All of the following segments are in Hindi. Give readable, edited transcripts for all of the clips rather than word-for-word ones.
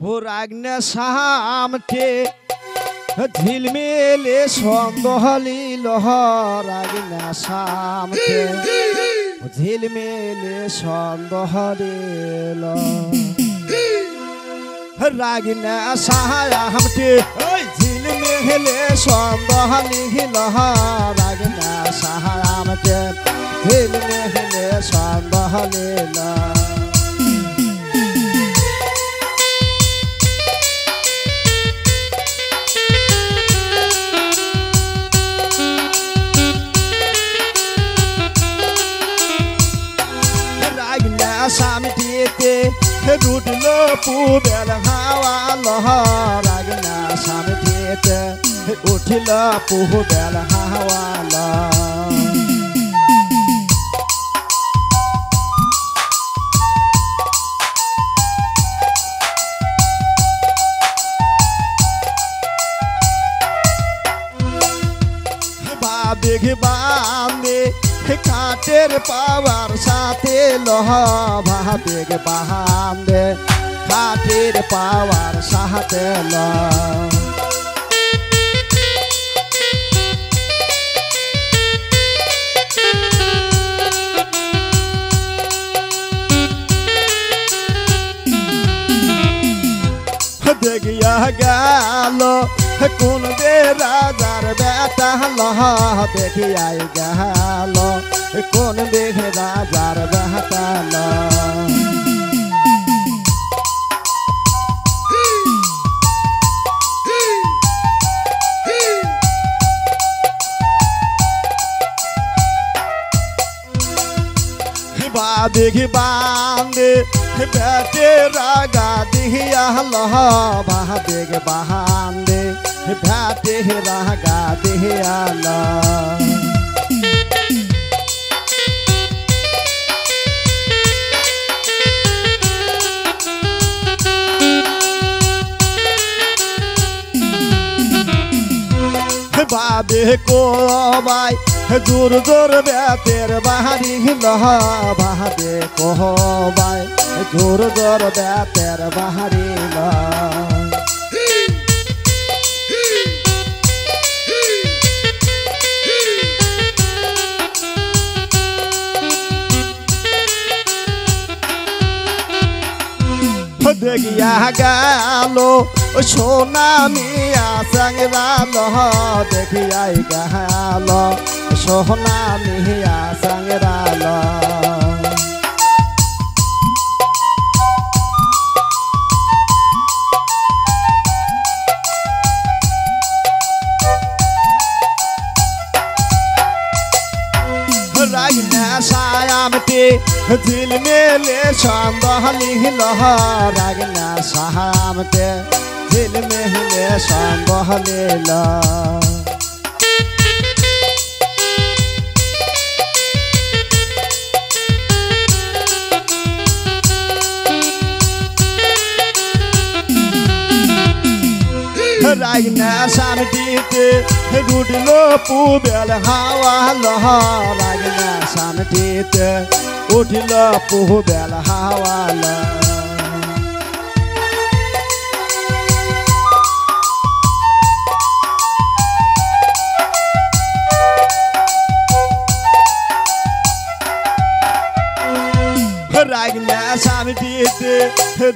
हो रागना सामटे झिलमिले सन्दहली लहर रागना सामटे झिलमिले सन्दहली लहर रागना सामटे झिलमिले सन्दहली लहर रागना सामटे झिलमिले सन्दहली लहर सामटे रुटलो पुबेल हावा लहर रागना सामटे उठलो पुबेल हावा बाबेग बांदे काटेर पावर साथे लह भाबेग बांदे काटेर पावर साथे लह देखिया गालो कौन दे राजार बेटा लह देखिया गालो कौन दे राजार बेटा लह बाबेग बांदे बेटे रागा दिया लह बाबेग बांदे बेटे रागा दिया लह बाबे को बाई जोर जोर बेतेर बाहरी लह बाबे को बाई जोर जोर बेतेर बाहरी लह देखिया गालो सोना मिया संगरा लह देखिया गालो सोना मिया संगरा लह रागना सामटे झिलमिले सन्दहली लहर रागना सामटे झिलमिले सन्दहली लहर रागना सामटे रुटलो पुबेल हावा लहर रागना सामटे उठलो पुबेल हावा लहर रागना सामटे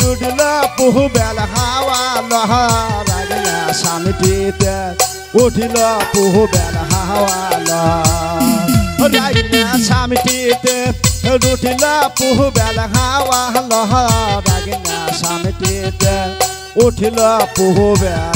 रुटलो पुबेल हावा लहर रागना सामटे उठलो पुबेल हावा लहर रागना सामटे रुटलो पुबेल हावा लहर रागना सामटे उठलो पुबेल